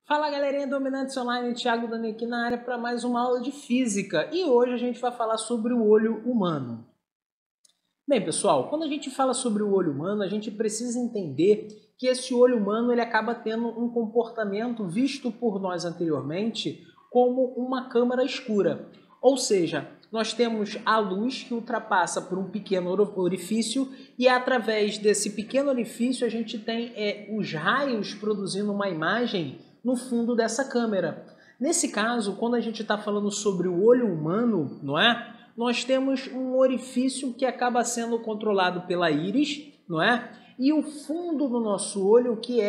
Fala galerinha Dominantes Online, Thiago Dani aqui na área para mais uma aula de física e hoje a gente vai falar sobre o olho humano. Bem pessoal, quando a gente fala sobre o olho humano, a gente precisa entender que esse olho humano ele acaba tendo um comportamento visto por nós anteriormente como uma câmara escura. Ou seja, nós temos a luz que ultrapassa por um pequeno orifício e através desse pequeno orifício a gente tem os raios produzindo uma imagem no fundo dessa câmera. Nesse caso, quando a gente está falando sobre o olho humano, não é? Nós temos um orifício que acaba sendo controlado pela íris, não é? E o fundo do nosso olho que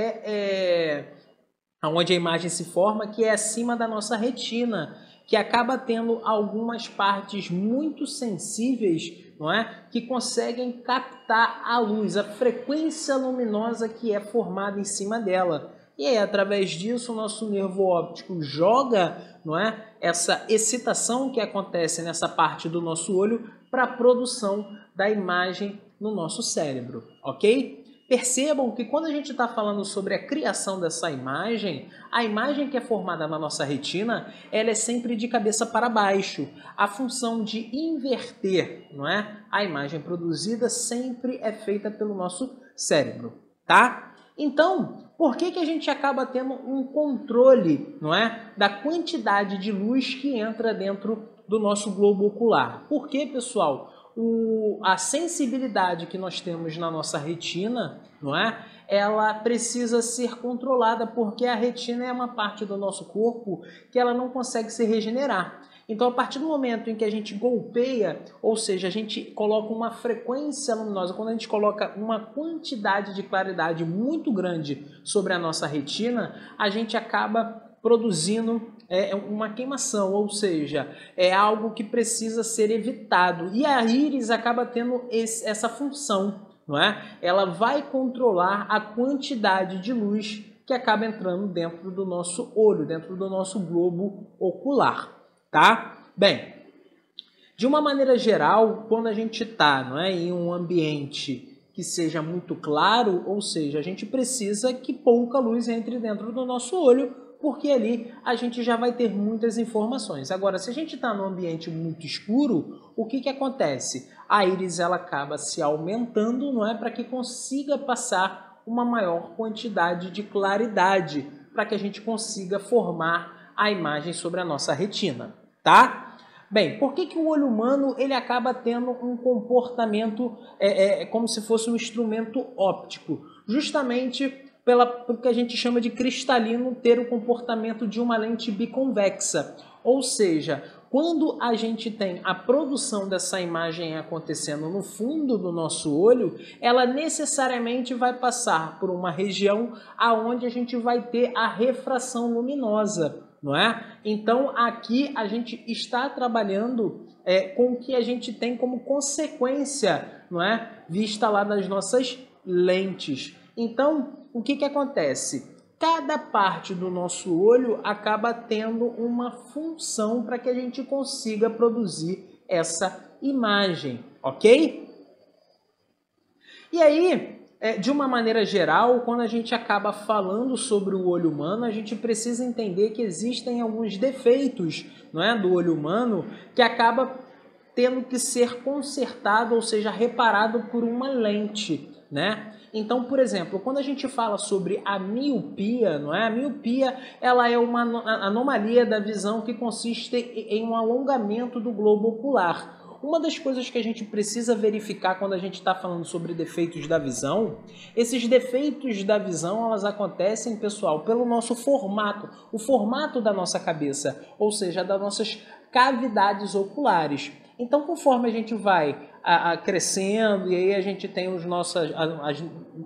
onde a imagem se forma, que é acima da nossa retina, que acaba tendo algumas partes muito sensíveis, não é? Que conseguem captar a luz, a frequência luminosa que é formada em cima dela. E aí, através disso, o nosso nervo óptico joga, não é, essa excitação que acontece nessa parte do nosso olho para a produção da imagem no nosso cérebro, ok? Percebam que quando a gente está falando sobre a criação dessa imagem, a imagem que é formada na nossa retina, ela é sempre de cabeça para baixo. A função de inverter, não é, a imagem produzida sempre é feita pelo nosso cérebro, tá? Então, por que a gente acaba tendo um controle, não é, da quantidade de luz que entra dentro do nosso globo ocular? Porque, pessoal, a sensibilidade que nós temos na nossa retina, não é, ela precisa ser controlada porque a retina é uma parte do nosso corpo que ela não consegue se regenerar. Então, a partir do momento em que a gente golpeia, ou seja, a gente coloca uma frequência luminosa, quando a gente coloca uma quantidade de claridade muito grande sobre a nossa retina, a gente acaba produzindo uma queimação, ou seja, é algo que precisa ser evitado. E a íris acaba tendo essa função, não é? Ela vai controlar a quantidade de luz que acaba entrando dentro do nosso olho, dentro do nosso globo ocular. Tá? Bem, de uma maneira geral, quando a gente está, não é, em um ambiente que seja muito claro, ou seja, a gente precisa que pouca luz entre dentro do nosso olho, porque ali a gente já vai ter muitas informações. Agora, se a gente está num ambiente muito escuro, o que acontece? A íris ela acaba se aumentando, não é, para que consiga passar uma maior quantidade de claridade, para que a gente consiga formar a imagem sobre a nossa retina, tá? Bem, por que o olho humano ele acaba tendo um comportamento como se fosse um instrumento óptico? Justamente pelo que a gente chama de cristalino ter o comportamento de uma lente biconvexa. Ou seja, quando a gente tem a produção dessa imagem acontecendo no fundo do nosso olho, ela necessariamente vai passar por uma região aonde a gente vai ter a refração luminosa, não é? Então, aqui a gente está trabalhando com o que a gente tem como consequência, não é? Vista lá nas nossas lentes. Então, o que acontece? Cada parte do nosso olho acaba tendo uma função para que a gente consiga produzir essa imagem, ok? E aí, de uma maneira geral, quando a gente acaba falando sobre o olho humano, a gente precisa entender que existem alguns defeitos, não é, do olho humano que acaba tendo que ser consertado, ou seja, reparado por uma lente, né? Então, por exemplo, quando a gente fala sobre a miopia, não é? A miopia, ela é uma anomalia da visão que consiste em um alongamento do globo ocular. Uma das coisas que a gente precisa verificar quando a gente está falando sobre defeitos da visão, esses defeitos da visão, elas acontecem, pessoal, pelo nosso formato, o formato da nossa cabeça, ou seja, das nossas cavidades oculares. Então, conforme a gente vai crescendo e aí a gente tem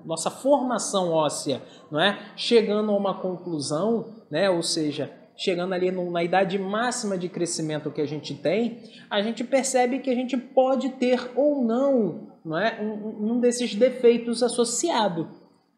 nossa formação óssea, não é? Chegando a uma conclusão, né? Ou seja, chegando ali na idade máxima de crescimento que a gente tem, a gente percebe que a gente pode ter ou não é? um desses defeitos associado,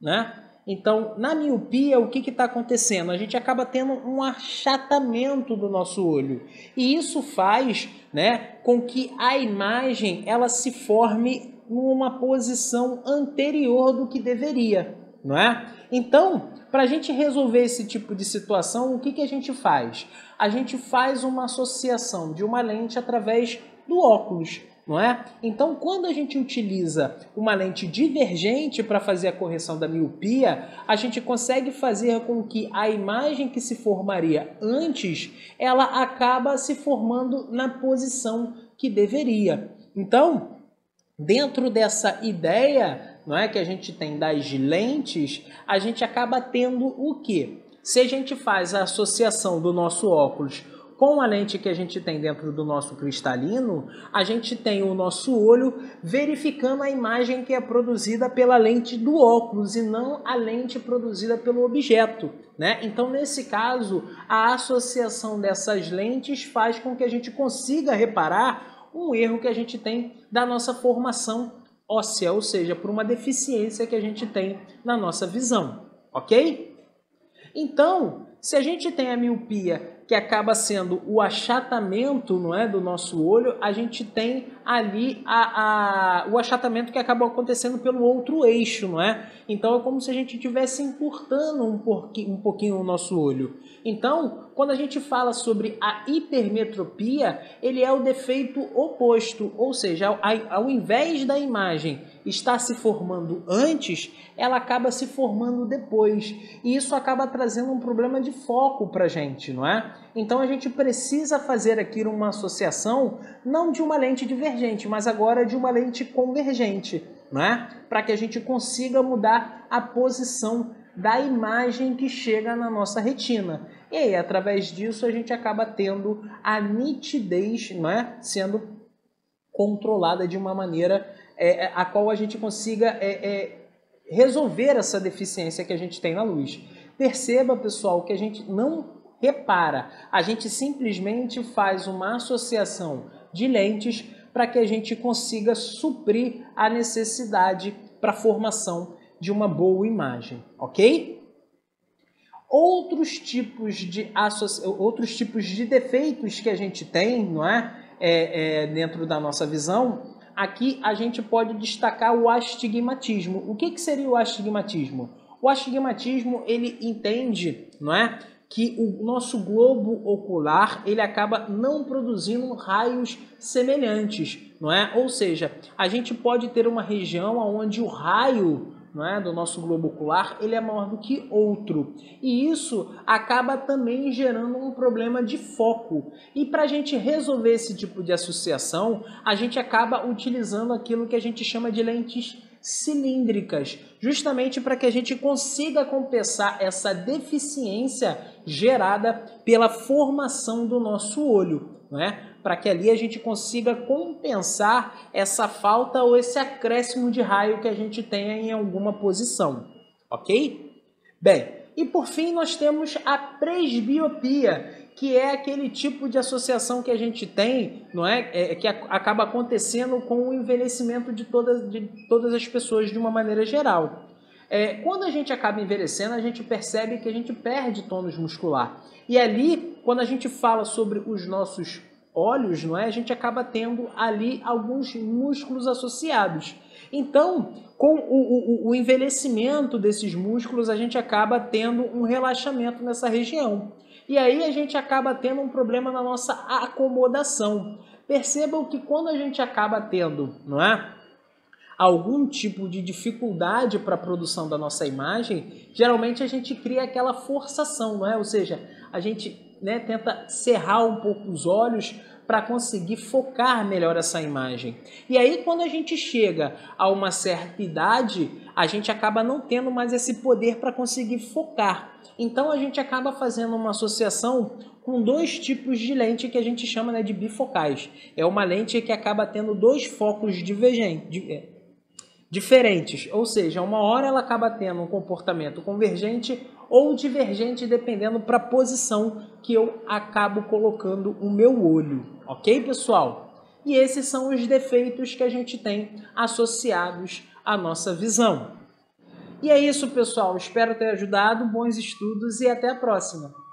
né? Então, na miopia, o que está acontecendo? A gente acaba tendo um achatamento do nosso olho. E isso faz, né, com que a imagem ela se forme numa posição anterior do que deveria, não é? Então, para a gente resolver esse tipo de situação, o que a gente faz? A gente faz uma associação de uma lente através do óculos, não é? Então, quando a gente utiliza uma lente divergente para fazer a correção da miopia, a gente consegue fazer com que a imagem que se formaria antes, ela acaba se formando na posição que deveria. Então, dentro dessa ideia, não é, que a gente tem das lentes, a gente acaba tendo o quê? Se a gente faz a associação do nosso óculos com a lente que a gente tem dentro do nosso cristalino, a gente tem o nosso olho verificando a imagem que é produzida pela lente do óculos e não a lente produzida pelo objeto, né? Então, nesse caso, a associação dessas lentes faz com que a gente consiga reparar um erro que a gente tem da nossa formação óssea, ou seja, por uma deficiência que a gente tem na nossa visão, ok? Então, se a gente tem a miopia, que acaba sendo o achatamento, não é, do nosso olho, a gente tem ali o achatamento que acaba acontecendo pelo outro eixo, não é? Então é como se a gente estivesse encurtando um pouquinho o nosso olho. Então, quando a gente fala sobre a hipermetropia, ele é o defeito oposto, ou seja, ao invés da imagem estar se formando antes, ela acaba se formando depois. E isso acaba trazendo um problema de foco para a gente, não é? Então a gente precisa fazer aqui uma associação, não de uma lente divergente, mas agora de uma lente convergente, não é? Para que a gente consiga mudar a posição da imagem que chega na nossa retina. E aí, através disso, a gente acaba tendo a nitidez, não é, sendo controlada de uma maneira a qual a gente consiga resolver essa deficiência que a gente tem na luz. Perceba, pessoal, que a gente não repara, a gente simplesmente faz uma associação de lentes para que a gente consiga suprir a necessidade para a formação de uma boa imagem, ok? Outros tipos de defeitos que a gente tem, não é? Dentro da nossa visão, aqui a gente pode destacar o astigmatismo. O que seria o astigmatismo? O astigmatismo, ele entende, não é, que o nosso globo ocular ele acaba não produzindo raios semelhantes, não é? Ou seja, a gente pode ter uma região onde o raio, não é, do nosso globo ocular ele é maior do que outro, e isso acaba também gerando um problema de foco. E para a gente resolver esse tipo de associação, a gente acaba utilizando aquilo que a gente chama de lentes cilíndricas, justamente para que a gente consiga compensar essa deficiência gerada pela formação do nosso olho, não é? Para que ali a gente consiga compensar essa falta ou esse acréscimo de raio que a gente tenha em alguma posição, ok? Bem, e por fim nós temos a presbiopia, que é aquele tipo de associação que a gente tem, não é? Que acaba acontecendo com o envelhecimento de todas as pessoas de uma maneira geral. Quando a gente acaba envelhecendo, a gente percebe que a gente perde tônus muscular. E ali, quando a gente fala sobre os nossos olhos, não é? A gente acaba tendo ali alguns músculos associados. Então, com o envelhecimento desses músculos, a gente acaba tendo um relaxamento nessa região. E aí a gente acaba tendo um problema na nossa acomodação. Percebam que quando a gente acaba tendo, não é, algum tipo de dificuldade para a produção da nossa imagem, geralmente a gente cria aquela forçação, não é? Ou seja, a gente, né, tenta cerrar um pouco os olhos para conseguir focar melhor essa imagem. E aí, quando a gente chega a uma certa idade, a gente acaba não tendo mais esse poder para conseguir focar. Então, a gente acaba fazendo uma associação com dois tipos de lente que a gente chama, né, de bifocais. É uma lente que acaba tendo dois focos diferentes, ou seja, uma hora ela acaba tendo um comportamento convergente ou divergente, dependendo para a posição que eu acabo colocando o meu olho, ok, pessoal? E esses são os defeitos que a gente tem associados à nossa visão. E é isso, pessoal, espero ter ajudado, bons estudos e até a próxima!